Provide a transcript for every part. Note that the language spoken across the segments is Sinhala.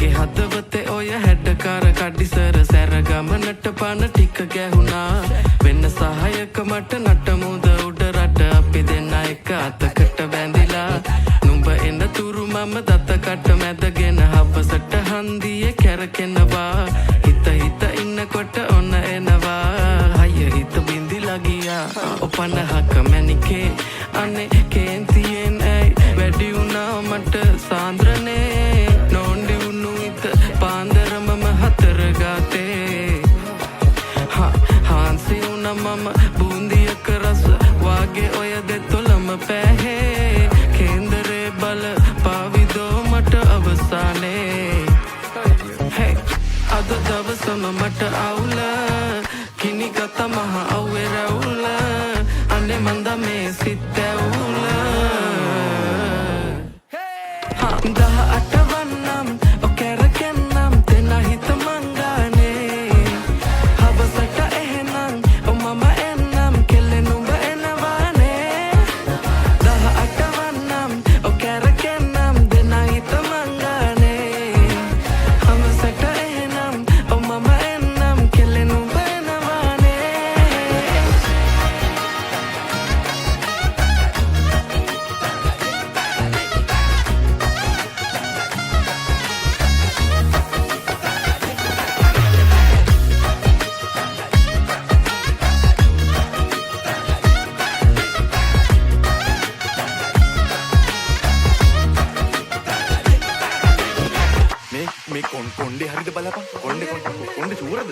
මගේ හදවතේ ඔය හැඩකාර කඩිසර සැර ගමනට පන ටික ගැහුණා වෙන්න සහායක මට නටමුද උඩ රට අපි දෙන්න එක අතකට බැඳිලා නුඹ එන තුරු මම දතකට මැදගෙන හවසට හන්දියේ කැරකෙනවා හිත හිත ඉන්නකොට ඔන්න එනවා හය හිත බින්දිලා ගියා ඔපනහක මැනිකේ අනේ කේන්තියෙන් ඇයි වැඩි වුණා මට සාන්ද්‍රනේ නොන්ඩි වුණු හිත පාන්දර මම හතර ගාතේ හාන්සි වුණා මම බූන්දියක රස වාගේ ඔය දෙතොලම පැහේ කේන්දරේ බල පාවිදෝ මට අවසානේ hey අද දවසම මට අවුල කිනි ගත මහ අව්වේ රැවුල අනේ මන්ද මේ සිත් ඇවුල 18 වන්නම් ඔකරකන්නම් දෙන හිත මංගානේ හවසට එහෙනම් මම එන්නම් කෙල්ලෙන් උඹ එනවානේ 18 වන්නම් ඔකරකන්නම් දෙන හිත මංගානේ හවසට එහෙනම් මම එන්නම් කෙල්ලෙන් උඹ එනවානේ මේ කොණ්ඩේ හරිද බලපන් කොණ්ඩේ චූරද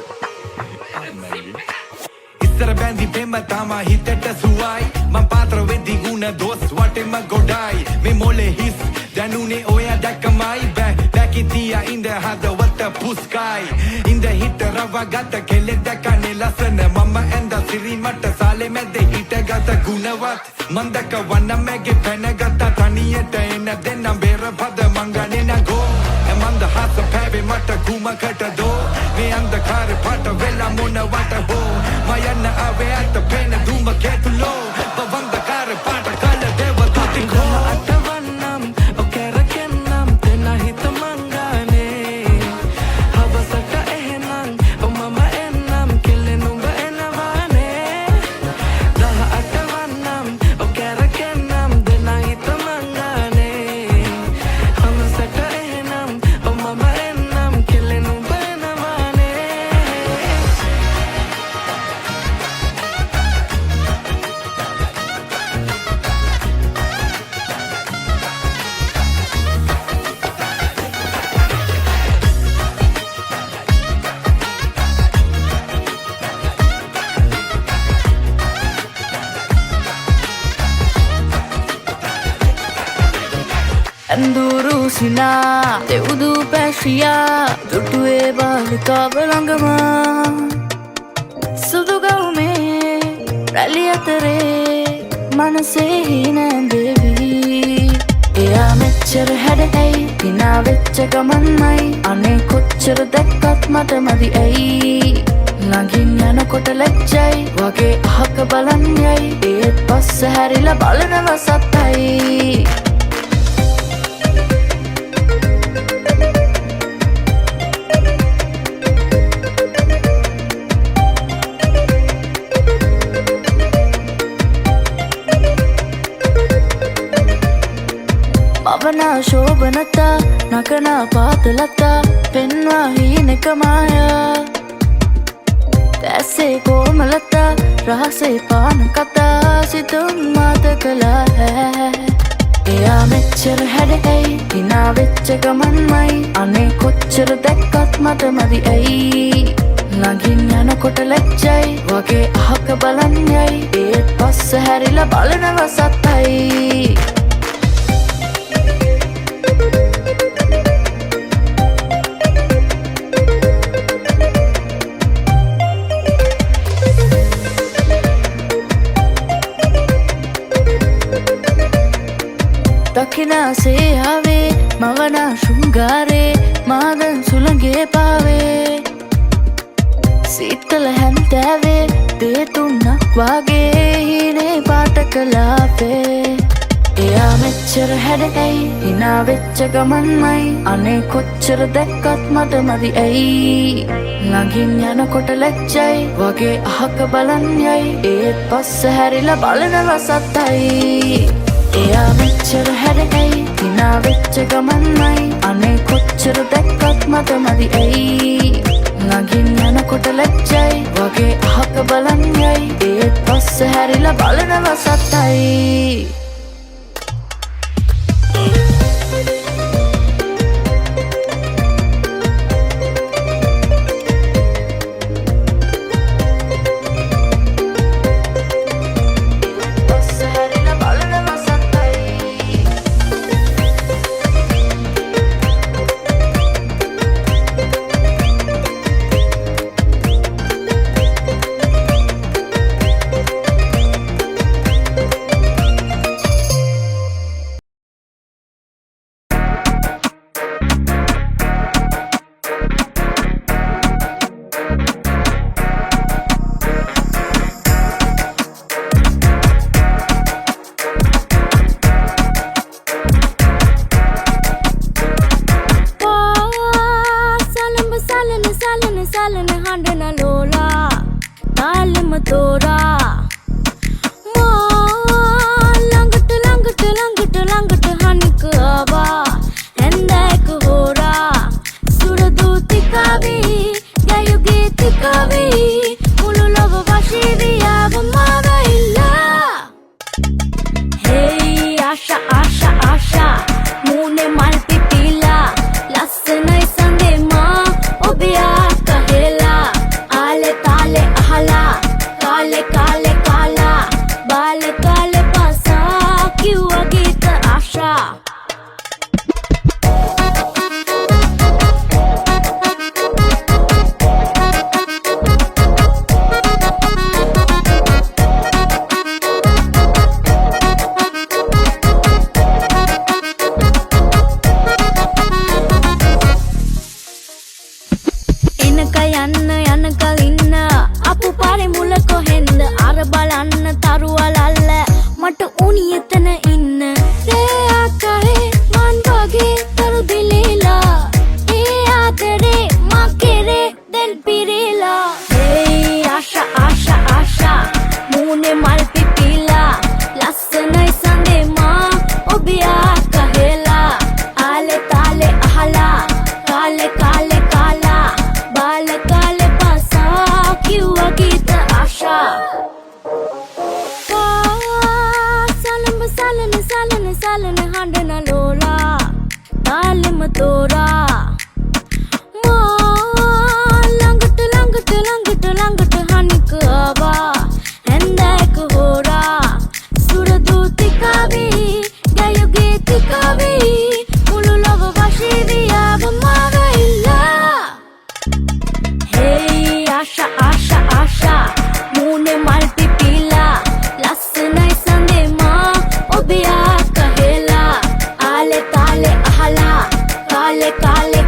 ඉස්සර බැඳි පෙම තමා හිතට සුවයි මං පාත්‍ර වෙද්දි ගුණ දොස් වටෙම ගොඩයි මේ මොලේ හිස් දැනුනේ ඔය දැක්කමයි back in the in the හදවත පුස්කයි ඉඳ හිට රවගත කෙලෙ දැකනේ ලස්සන මම ඇඳ සිරි මට සාලේ මැද හිටගත ගුණවත් මන් දැක වන්න මැගේ පැනගත තනියට එන දෙන්නම් බේර පද මංගනේ නගෝ මන්ද හස පැවේ මට කුමකට දෝ මේ අන්ධකාරේ පාට වෙලා මොනවට හෝ මයන්න ආවේ අත පෙන දුඹ කැතුලෝ බවන්දකාරේ පාට කල දේව තුතිකෝ 18 වන්නම් ඔකරකන්නම් දෙන හිත මංගානේ හවසට එහෙනම් මම එන්නම් කෙල්ලෙන් උඹ එනවානේ 18 වන්නම් ඔකරකන්නම් දෙන හිත මංගානේ හවසට එහෙනම් මම එන්නම් කෙල්ලෙන් උඹ එනවානේ Anduru sina teudu pashiya dutuwe balika balangama sudu gaume rali atare manase hina devi eya mechchar hadai hina veccha gamanmai ane kochchar dakkat mata madi ai lagin yana kota lajjai wage ahaka balan yai et passa harila balanawa satai Avana shobhanata nakana paatalata penwa hineka maya taise komalata rahase paana kata situm matakala hai eya mechchar hadai hina veccha gamanmai ane kochchar dakkat mata madi ai lagin yana kota lajjai wage ahaka balan yai et passa harila balanawa satai Dakina se aave mavana shungare madan sulange paave Sitala hantave de tunna wage hine paatakalape එයා මෙච්චර හැඩයි හිනා වෙච්ච ගමන්මයි අනේ කොච්චර දැක්කත් මට මදි ඇයි ළඟින් යනකොට ලැජ්ජයි වගේ අහක බලන් යයි ඒත් පස්ස හැරිලා බලනවා සත්තයි එයා මෙච්චර හැඩයි හිනා වෙච්ච ගමන්මයි අනේ කොච්චර දැක්කත් මට මදි ඇයි ළඟින් යනකොට ලැජ්ජයි වගේ අහක බලන් යයි ඒත් පස්ස හැරිලා බලනවා සත්තයි सालन हंडना लोला तालम तोरा लंगट लंगट लंगट लंगट हनिक आवा एंदैक होरा सुरदूति कावी गयुगीति कावी मुलु लव वशीरिया वमावा इल्ला हे आशा आशा आशा मुने मल्टी पीला लස්සනයි संदे माँ ओबिया कहेला आले ताले अहला काले काले काला बाल काले पासा क्यों अगीत आशा යනකල් ඉන්න අපු පාරේ මුල කොහෙන්ද අර බලන්න තරුවලල්ල මට උනි එතන ඉන්න රේ ආකාරේ මන් වගේ තරු දිලීලා ඒ ආදරේ මකරේ දෙල් පිරීලා ඒ ආශා ආශා ආශා මූනේ මල් පිපිලා ලස්සනයි සඳේ මා ඔබියා කහෙලා ආලේ තාලේ අහලා කාලේ කාලේ කාලා बाल काले पासा क्यों अगीत आशा सालन सालन सालन सालन हंडना लोला तालम तोरा लंगट लंगट लंगट लंगट हनिक आवा एंदैक होरा सुरदूति कावी गयुगीति कावी मुलु लव वशीरिया वमावा इल्ला आशा आशा आशा मुने मल्टी पीला लස්සනයි संदे माँ ओबिया कहेला आले ताले अहला काले काले